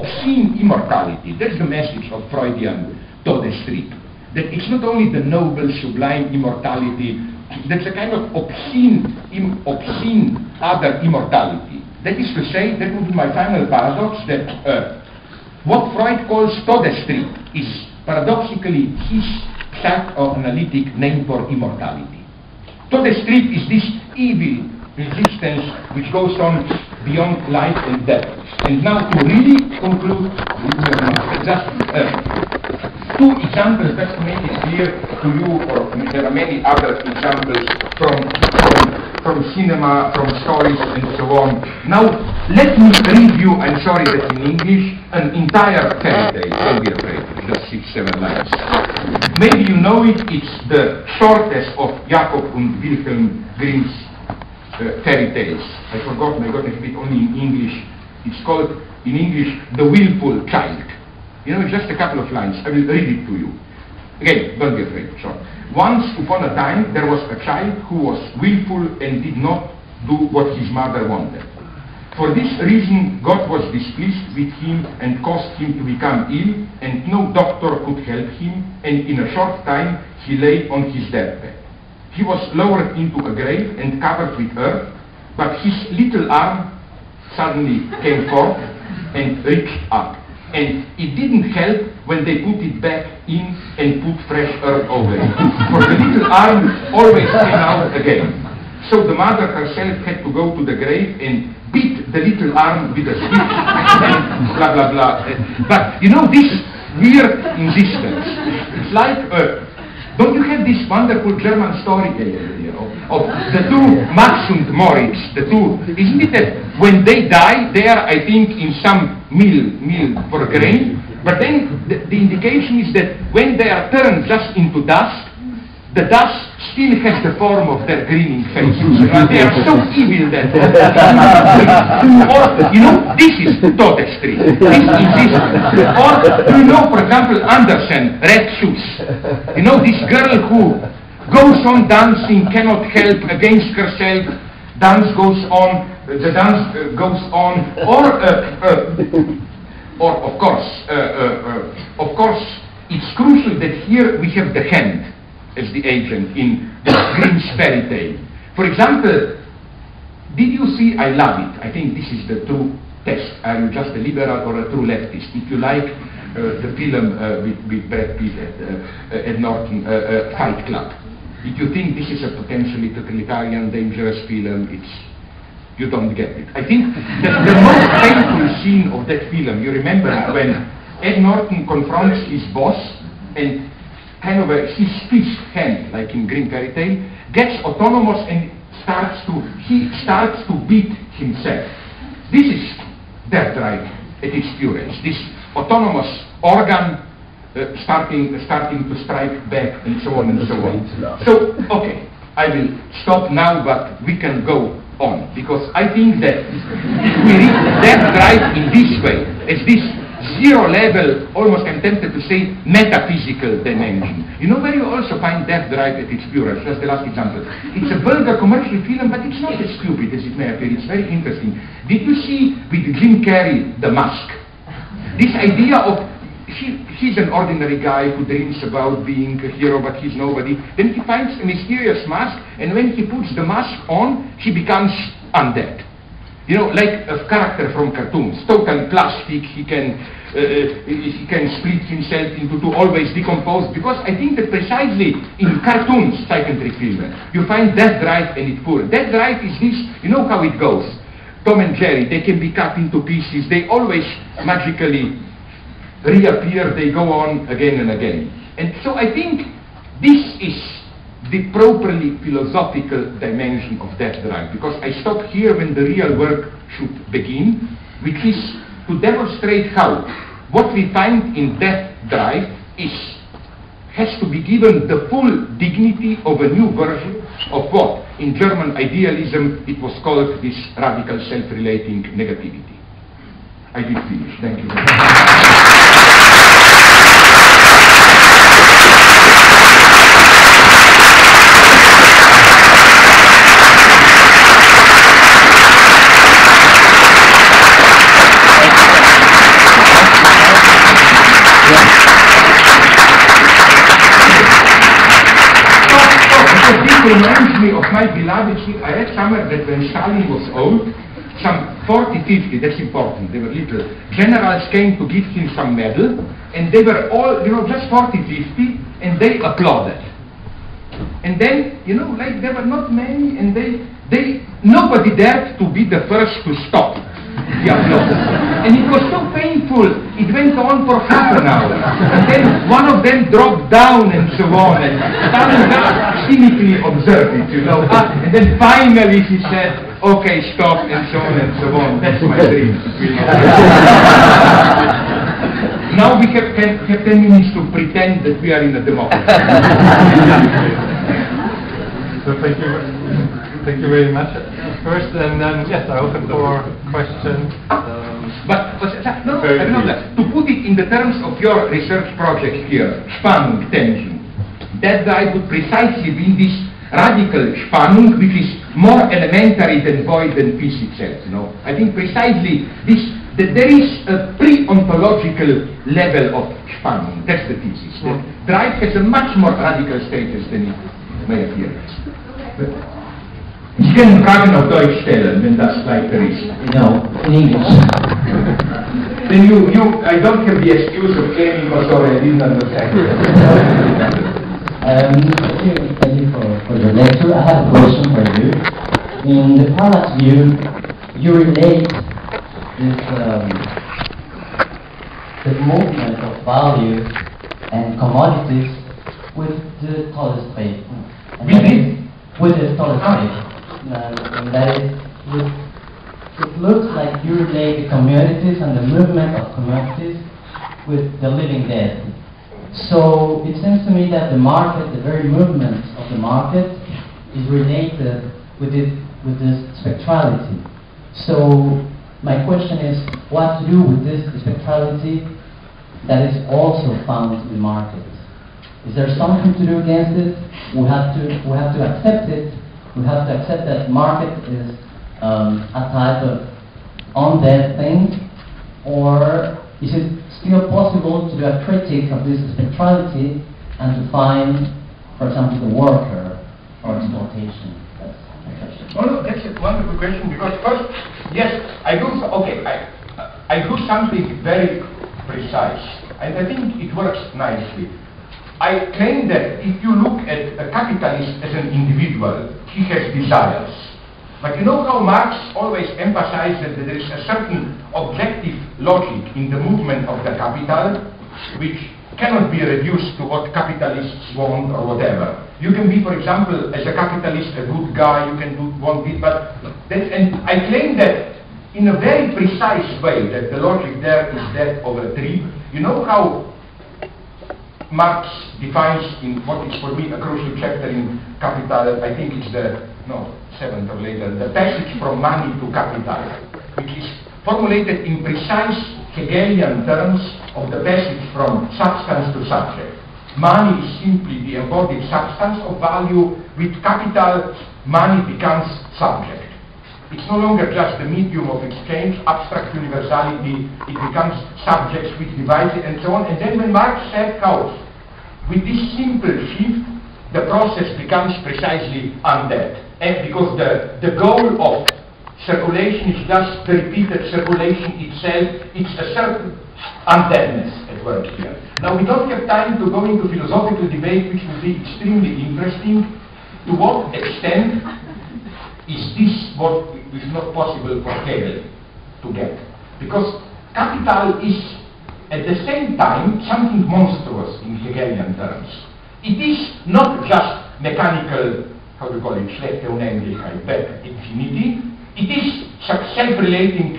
obscene immortality. That's the message of Freudian Todestrieb. That it's not only the noble, sublime immortality, that's a kind of obscene other immortality. That is to say, that would be my final paradox, that what Freud calls Todestrieb is paradoxically his psychoanalytic name for immortality. Todestrieb is this evil resistance which goes on beyond life and death. And now to really conclude, just two examples just to make it clear to you, or there are many other examples from cinema, from stories and so on. Now let me read you, I'm sorry that in English, an entire fairy tale. Don't be afraid, just 6-7 lines. Maybe you know it, it's the shortest of Jakob and Wilhelm Grimm's fairy tales. I forgot, I got it only in English. It's called, in English, The Willful Child. You know, just a couple of lines. I will read it to you. Again, don't be afraid, sure. Once upon a time, there was a child who was willful and did not do what his mother wanted. For this reason, God was displeased with him and caused him to become ill, and no doctor could help him, and in a short time, he lay on his deathbed. He was lowered into a grave and covered with earth, but his little arm suddenly came forth and reached up. And it didn't help when they put it back in and put fresh earth over it. For the little arm always came out again. So the mother herself had to go to the grave and beat the little arm with a stick and blah blah blah. But you know, this weird insistence, it's like don't you have this wonderful German story, you know, of the two Max and Moritz, the two, isn't it that when they die, they are, I think, in some mill for grain, but then the indication is that when they are turned just into dust, the dust still has the form of their grinning faces. You know, they are so evil that, or, you know, this is Todestrieb, this insistence. Or, you know, for example, Andersen, Red Shoes. You know, this girl who goes on dancing, cannot help against herself, dance goes on, the dance goes on, or of course, it's crucial that here we have the hand as the agent in the Grimm's fairy tale. For example, did you see, I love it, I think this is the true test, are you just a liberal or a true leftist? If you like the film with Brad Pitt and Ed Norton, Fight Club, if you think this is a potentially totalitarian, dangerous film, you don't get it. I think the most painful scene of that film, you remember it, when Ed Norton confronts his boss and kind of his fist hand, like in Grimm fairy tale, gets autonomous and he starts to beat himself. This is death drive at its purest. This autonomous organ starting to strike back and so on and so on. So, okay, I will stop now, but we can go on, because I think that if we read death drive in this way, as this zero level, almost I'm tempted to say metaphysical dimension. You know where you also find death drive at its purest? Just the last example. It's a vulgar commercial film, but it's not as stupid as it may appear. It's very interesting. Did you see with Jim Carrey, The Mask? This idea of he's an ordinary guy who dreams about being a hero, but he's nobody. Then he finds a mysterious mask, and when he puts the mask on, he becomes undead. You know, like a character from cartoons, total plastic. He can split himself into two, always decomposed. Because I think that precisely in cartoons, psychiatric film, you find death drive and it's poor. Death drive is this. You know how it goes. Tom and Jerry, they can be cut into pieces. They always magically reappear. They go on again and again. And so I think this is the properly philosophical dimension of death drive, because I stop here when the real work should begin, which is to demonstrate how what we find in death drive has to be given the full dignity of a new version of what in German idealism it was called this radical self-relating negativity. I did finish. Thank you. reminds me of my beloved. I read somewhere that when Stalin was old, some 40, 50, that's important, they were little, generals came to give him some medal, and they were all, just 40, 50, and they applauded. And then, like there were not many, and nobody dared to be the first to stop the applause. And it was so painful, it went on for half an hour. And then one of them dropped down and so on, and Stalin just cynically observed it, And then finally he said, okay, stop, and so on and so on. That's my dream. Now we have 10 minutes to pretend that we are in a democracy. So thank you very much first, and then yes, I open for questions. To put it in the terms of your research project here, Spannung, tension, that guy would precisely be this radical Spannung, which is more elementary than void and peace itself. I think precisely this, that there is a pre-ontological level of Spannung. That's the thesis. The drive has a much more radical status than it may appear. Ich kann Fragen auf Deutsch stellen, wenn das leichter ist. No, in English. Then I don't have the excuse of claiming, oh sorry, I didn't understand. Thank you for the lecture. I have a question for you. In the parallax view, you relate this the movement of values and commodities with the Todestrieb. With the Todestrieb. And that is, it looks like you relate the communities and the movement of communities with the living dead. So it seems to me that the market, the very movement of the market, is related with this spectrality. So my question is, what to do with this spectrality that is also found in the market? Is there something to do against it? We have to accept it. We have to accept that market is a type of undead thing, or is it still possible to do a critique of this spectrality and to find, for example, the worker or exploitation? That's my question. No, that's a wonderful question, because first, yes, I do something very precise, and I think it works nicely. I claim that if you look at a capitalist as an individual, he has desires. But you know how Marx always emphasized that there is a certain objective logic in the movement of the capital, which cannot be reduced to what capitalists want or whatever. You can be, for example, as a capitalist, a good guy, you can want it, and I claim that in a very precise way, that the logic there is that of a tree. You know how Marx defines in what is for me a crucial chapter in Capital, I think it's the 7th or later, the passage from money to capital, which is formulated in precise Hegelian terms of the passage from substance to subject. Money is simply the embodied substance of value. With capital, money becomes subject. It's no longer just the medium of exchange, abstract universality, it becomes subjects which divide it and so on. And then when Marx said how, with this simple shift, the process becomes precisely undead. And because the goal of circulation is just the repeated circulation itself, it's a certain undeadness at work here. Now we don't have time to go into philosophical debate, which would be extremely interesting. To what extent is this what is not possible for Hegel to get? Because capital is at the same time something monstrous in Hegelian terms. It is not just mechanical, how do you call it, schlechte Unendlichkeit, bad infinity. It is self-relating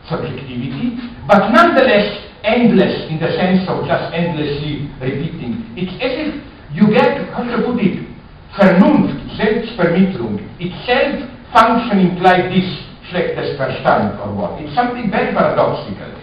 subjectivity, but nonetheless endless in the sense of just endlessly repeating. It's as if you get, how to put it, Vernunft, Selbstvermittlung, itself functioning like this schlechtes Verstand or what. It's something very paradoxical.